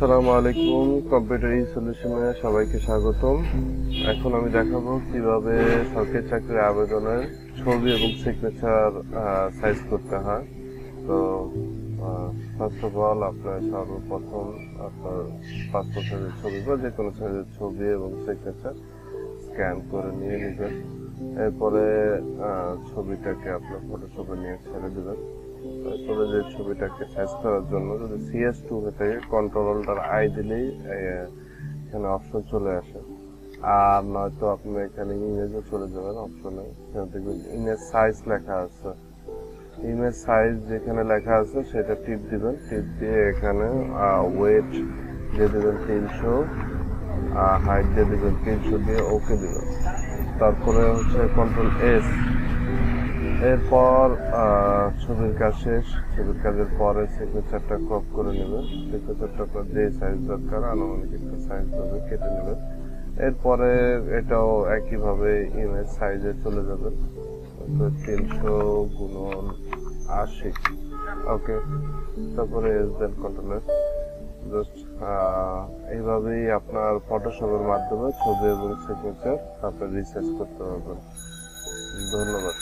আসসালামু আলাইকুম, কম্পিউটার সলিউশনে সবাইকে স্বাগতম। এখন আমি দেখাবো কিভাবে সরকারি চাকরির আবেদনের ছবি এবং সিগনেচার সাইজ করতে হয়। তো ফার্স্ট অফ অল আপনার সর্বপ্রথম আপনার পাসপোর্ট সাইজের ছবি বা যে কোনো সাইজের ছবি এবং সিগনেচার স্ক্যান করে নিয়ে নেবেন। এরপরে ছবিটাকে আপনার ফটোশপে নিয়ে ছেড়ে দেবেন। তারপরে যে ছবিটাকে সাইজ করার জন্য যদি CS2 হয়ে থাকে কন্ট্রোল আই দিলেই এখানে অপশন চলে আসে। আর নয়তো আপনি এখানে ইমেজে চলে যাবেন, অপশনে দেখবেন ইমেজ সাইজ লেখা আছে। ইমেজ সাইজ যেখানে লেখা আছে সেটা টিপ দিবেন। টিপ দিয়ে এখানে ওয়েট দিয়ে দেবেন 300, হাইট দিয়ে দেবেন 300 দিয়ে ওকে দিবেন। তারপরে হচ্ছে কন্ট্রোল S। এরপর ছবির কাজ শেষ। ছবির কাজের পরে সিগনেচারটা ক্রপ করে নেবেন। সিগনেচারটা আপনার যে সাইজ দরকার আনুমানিক একটা সাইজ ভাবে কেটে নেবেন। এরপরে এটাও একইভাবে ইমেজ সাইজে চলে যাবেন। 300 × 80, ওকে। তারপরে দেন কন্ট্রোল S। জাস্ট এইভাবেই আপনার ফটোশপের মাধ্যমে ছবি এবং সিগনেচার আপনি রিসার্চ করতে পারবেন। ধন্যবাদ।